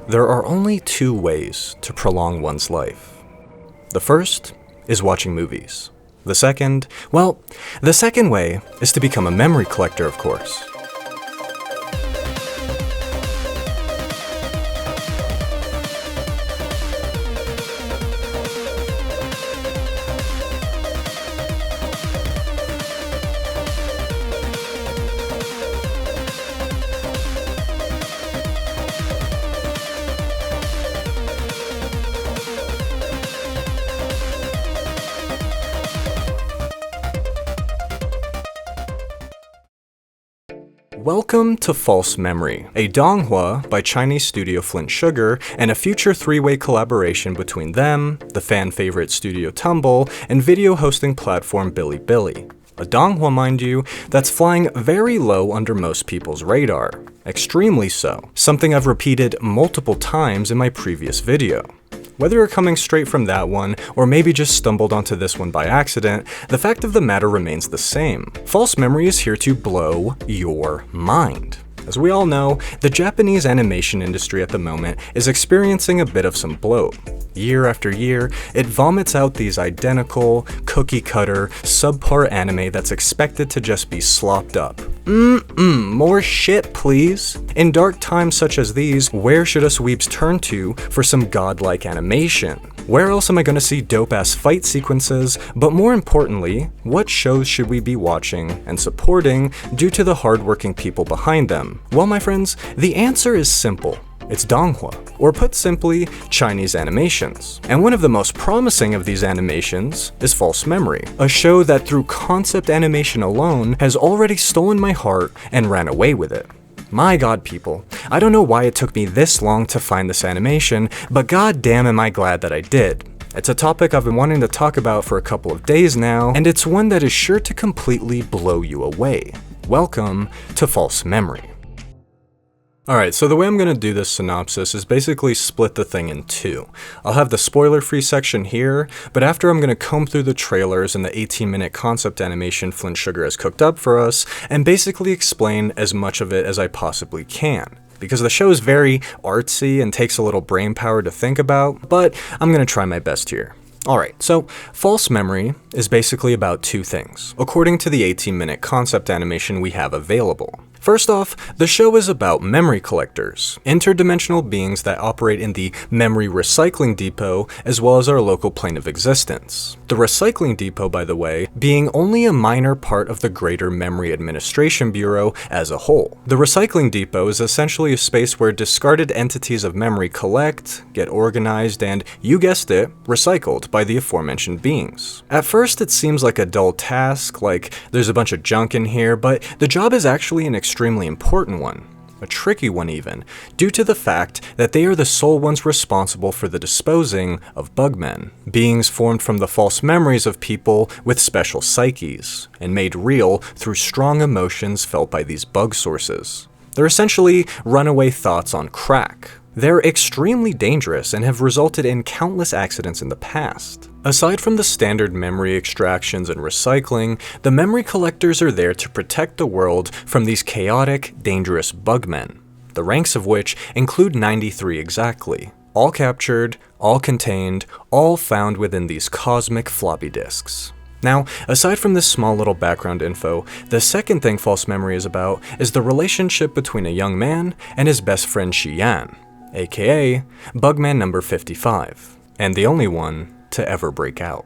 There are only two ways to prolong one's life. The first is watching movies. The second way is to become a memory collector, of course. Welcome to False Memory, a Donghua by Chinese studio Flint Sugar, and a future three-way collaboration between them, the fan-favorite Studio Tumble, and video hosting platform Bili Bili. A Donghua, mind you, that's flying very low under most people's radar. Extremely so, something I've repeated multiple times in my previous video. Whether you're coming straight from that one, or maybe just stumbled onto this one by accident, the fact of the matter remains the same. False Memory is here to blow your mind. As we all know, the Japanese animation industry at the moment is experiencing a bit of some bloat. Year after year, it vomits out these identical, cookie-cutter, subpar anime that's expected to just be slopped up. More shit, please. In dark times such as these, where should us weebs turn to for some godlike animation? Where else am I gonna see dope-ass fight sequences? But more importantly, what shows should we be watching and supporting due to the hardworking people behind them? Well, my friends, the answer is simple. It's Donghua, or put simply, Chinese animations. And one of the most promising of these animations is False Memory, a show that through concept animation alone has already stolen my heart and ran away with it. My god, people, I don't know why it took me this long to find this animation, but goddamn am I glad that I did. It's a topic I've been wanting to talk about for a couple of days now, and it's one that is sure to completely blow you away. Welcome to False Memory. Alright, so the way I'm going to do this synopsis is basically split the thing in two. I'll have the spoiler-free section here, but after I'm going to comb through the trailers and the 18-minute concept animation Flint Sugar has cooked up for us, and basically explain as much of it as I possibly can. Because the show is very artsy and takes a little brain power to think about, but I'm going to try my best here. Alright, so False Memory is basically about two things, according to the 18-minute concept animation we have available. First off, the show is about memory collectors, interdimensional beings that operate in the memory recycling depot as well as our local plane of existence. The recycling depot, by the way, being only a minor part of the greater Memory Administration Bureau as a whole. The recycling depot is essentially a space where discarded entities of memory collect, get organized, and, you guessed it, recycled by the aforementioned beings. At first it seems like a dull task, like there's a bunch of junk in here, but the job is actually an extremely important one, a tricky one even, due to the fact that they are the sole ones responsible for the disposing of bugmen, beings formed from the false memories of people with special psyches, and made real through strong emotions felt by these bug sources. They're essentially runaway thoughts on crack. They're extremely dangerous and have resulted in countless accidents in the past. Aside from the standard memory extractions and recycling, the memory collectors are there to protect the world from these chaotic, dangerous bugmen, the ranks of which include 93 exactly, all captured, all contained, all found within these cosmic floppy disks. Now, aside from this small little background info, the second thing False Memory is about is the relationship between a young man and his best friend Xiyan, aka Bugman number 55, and the only one to ever break out.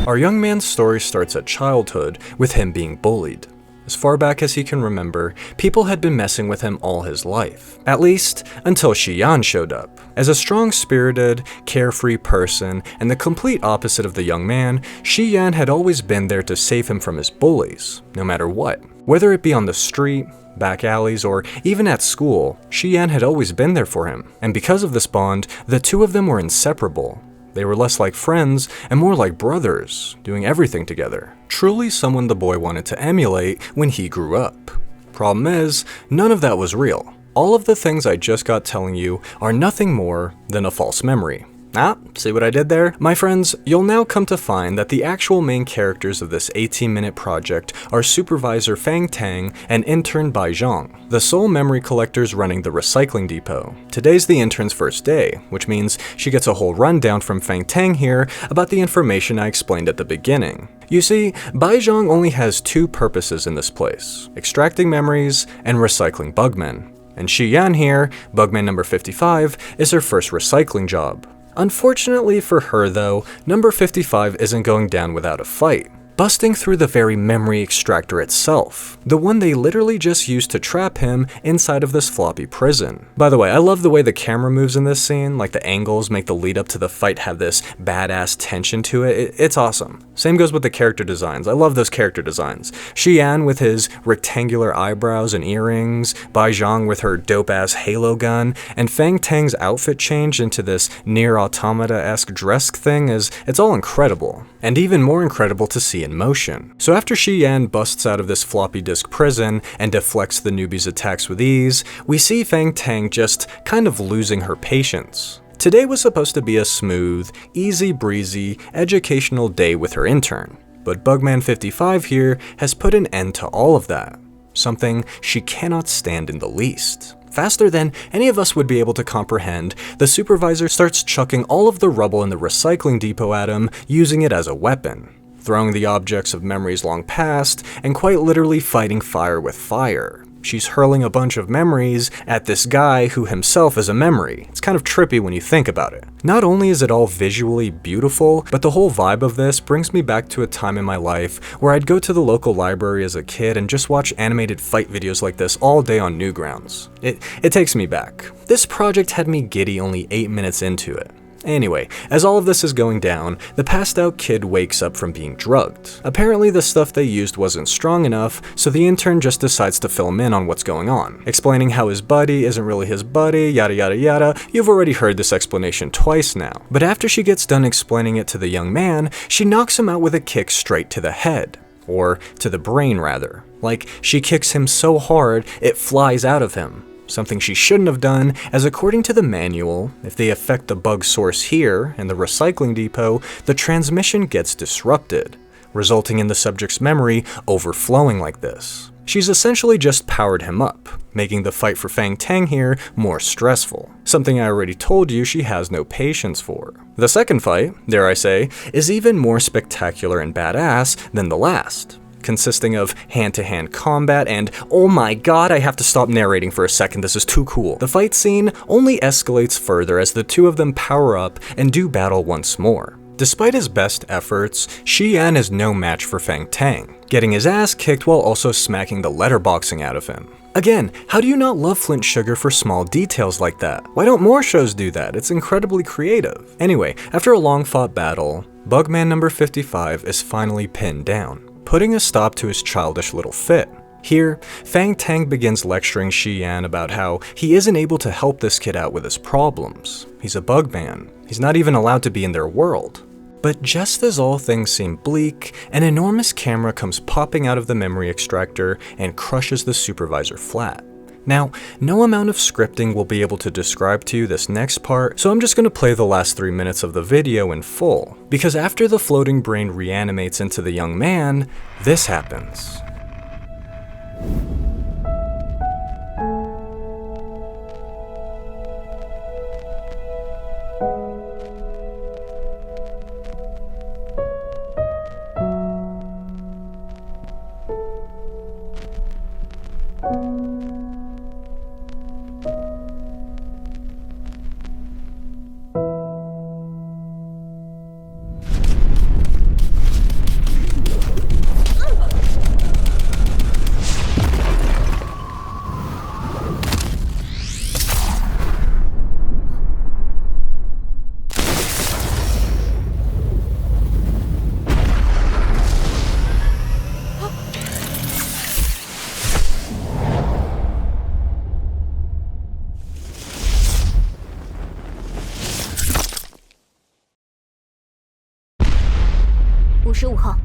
Our young man's story starts at childhood with him being bullied. As far back as he can remember, people had been messing with him all his life, at least until Xiyan showed up. As a strong-spirited, carefree person, and the complete opposite of the young man, Xiyan had always been there to save him from his bullies, no matter what. Whether it be on the street, back alleys, or even at school, Xiyan had always been there for him, and because of this bond, the two of them were inseparable. They were less like friends and more like brothers, doing everything together. Truly someone the boy wanted to emulate when he grew up. Problem is, none of that was real. All of the things I just got telling you are nothing more than a false memory. Ah, see what I did there? My friends, you'll now come to find that the actual main characters of this 18-minute project are Supervisor Fang Tang and Intern Bai Zhang, the sole memory collectors running the recycling depot. Today's the intern's first day, which means she gets a whole rundown from Fang Tang here about the information I explained at the beginning. You see, Bai Zhang only has two purposes in this place: extracting memories and recycling bugmen. And Shi Yan here, bugman number 55, is her first recycling job. Unfortunately for her though, number 55 isn't going down without a fight, busting through the very memory extractor itself, the one they literally just used to trap him inside of this floppy prison. By the way, I love the way the camera moves in this scene, like the angles make the lead up to the fight have this badass tension to it. It's awesome. Same goes with the character designs. I love those character designs. Xian with his rectangular eyebrows and earrings, Bai Zhang with her dope-ass halo gun, and Fang Tang's outfit change into this near automata-esque dress thing it's all incredible. And even more incredible to see in motion. So after Xian busts out of this floppy disk prison and deflects the newbie's attacks with ease, we see Fang Tang just kind of losing her patience. Today was supposed to be a smooth, easy breezy, educational day with her intern, but Bugman 55 here has put an end to all of that, something she cannot stand in the least. Faster than any of us would be able to comprehend, the supervisor starts chucking all of the rubble in the recycling depot at him, using it as a weapon, throwing the objects of memories long past, and quite literally fighting fire with fire. She's hurling a bunch of memories at this guy who himself is a memory. It's kind of trippy when you think about it. Not only is it all visually beautiful, but the whole vibe of this brings me back to a time in my life where I'd go to the local library as a kid and just watch animated fight videos like this all day on Newgrounds. It takes me back. This project had me giddy only 8 minutes into it. Anyway, as all of this is going down, the passed out kid wakes up from being drugged. Apparently the stuff they used wasn't strong enough, so the intern just decides to fill him in on what's going on, explaining how his buddy isn't really his buddy, yada yada yada. You've already heard this explanation twice now. But after she gets done explaining it to the young man, she knocks him out with a kick straight to the head. Or to the brain rather. Like, she kicks him so hard, it flies out of him. Something she shouldn't have done, as according to the manual, if they affect the bug source here, in the recycling depot, the transmission gets disrupted, resulting in the subject's memory overflowing like this. She's essentially just powered him up, making the fight for Fang Tang here more stressful, something I already told you she has no patience for. The second fight, dare I say, is even more spectacular and badass than the last, consisting of hand-to-hand combat and, oh my god, I have to stop narrating for a second, this is too cool. The fight scene only escalates further as the two of them power up and do battle once more. Despite his best efforts, Xian is no match for Fang Tang, getting his ass kicked while also smacking the letterboxing out of him. Again, how do you not love Flint Sugar for small details like that? Why don't more shows do that? It's incredibly creative. Anyway, after a long-fought battle, Bugman number 55 is finally pinned down, putting a stop to his childish little fit. Here, Fang Tang begins lecturing Xian about how he isn't able to help this kid out with his problems. He's a bugman. He's not even allowed to be in their world. But just as all things seem bleak, an enormous camera comes popping out of the memory extractor and crushes the supervisor flat. Now, no amount of scripting will be able to describe to you this next part, so I'm just going to play the last 3 minutes of the video in full, because after the floating brain reanimates into the young man, this happens.55号，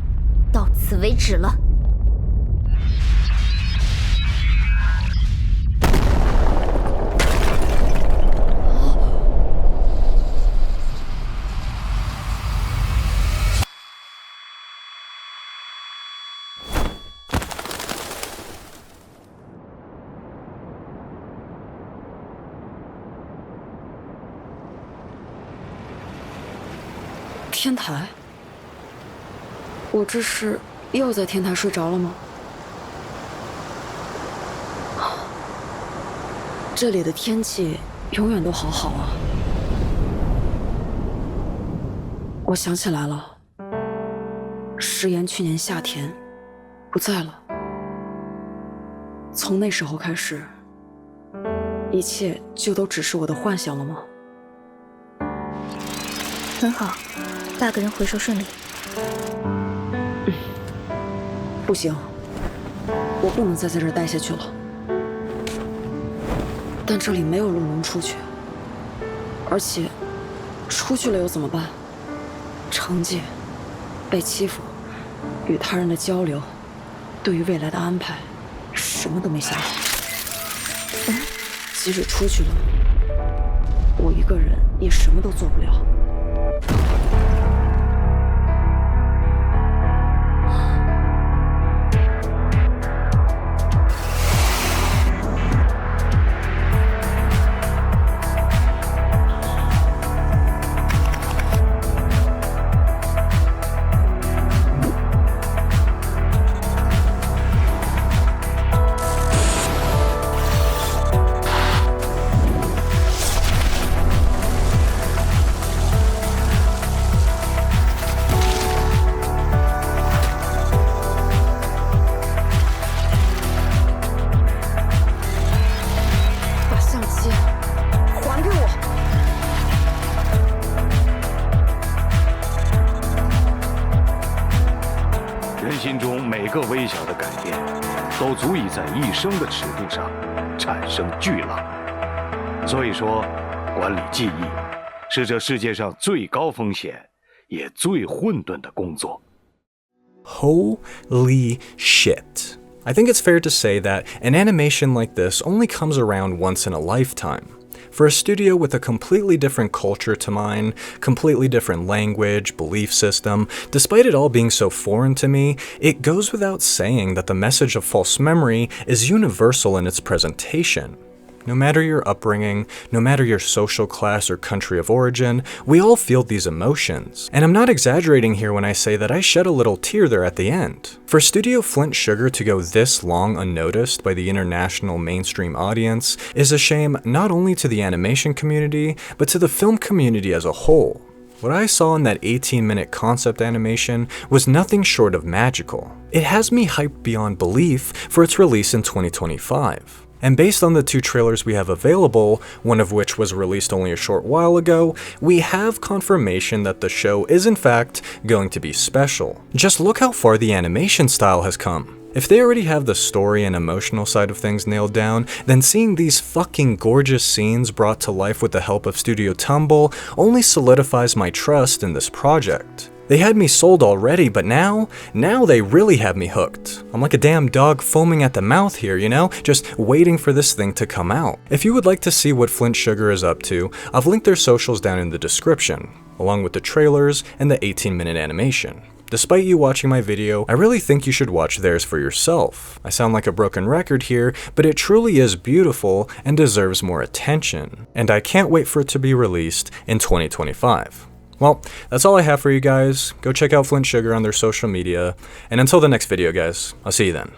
到此为止了。天台？我这是又在天台睡着了吗？这里的天气永远都好好啊。我想起来了，誓言去年夏天不在了。从那时候开始，一切就都只是我的幻想了吗？很好，8个人回收顺利。不行，我不能再在这儿待下去了。但这里没有路能出去，而且出去了又怎么办？成绩、被欺负、与他人的交流，对于未来的安排，什么都没想好。即使出去了，我一个人也什么都做不了。心中每个微小的改变，都足以在一生的尺度上产生巨浪。所以说，管理记忆是这世界上最高风险也最混沌的工作。Holy shit. I think it's fair to say that an animation like this only comes around once in a lifetime. For a studio with a completely different culture to mine, completely different language, belief system, despite it all being so foreign to me, it goes without saying that the message of false memory is universal in its presentation. No matter your upbringing, no matter your social class or country of origin, we all feel these emotions. And I'm not exaggerating here when I say that I shed a little tear there at the end. For Studio Flint Sugar to go this long unnoticed by the international mainstream audience is a shame not only to the animation community, but to the film community as a whole. What I saw in that 18-minute concept animation was nothing short of magical. It has me hyped beyond belief for its release in 2025. And based on the 2 trailers we have available, one of which was released only a short while ago, we have confirmation that the show is in fact going to be special. Just look how far the animation style has come. If they already have the story and emotional side of things nailed down, then seeing these fucking gorgeous scenes brought to life with the help of Studio Tumble only solidifies my trust in this project. They had me sold already, but now they really have me hooked. I'm like a damn dog foaming at the mouth here, you know? Just waiting for this thing to come out. If you would like to see what Flint Sugar is up to, I've linked their socials down in the description, along with the trailers and the 18-minute animation. Despite you watching my video, I really think you should watch theirs for yourself. I sound like a broken record here, but it truly is beautiful and deserves more attention. And I can't wait for it to be released in 2025. Well, that's all I have for you guys. Go check out Flint Sugar on their social media. And until the next video, guys, I'll see you then.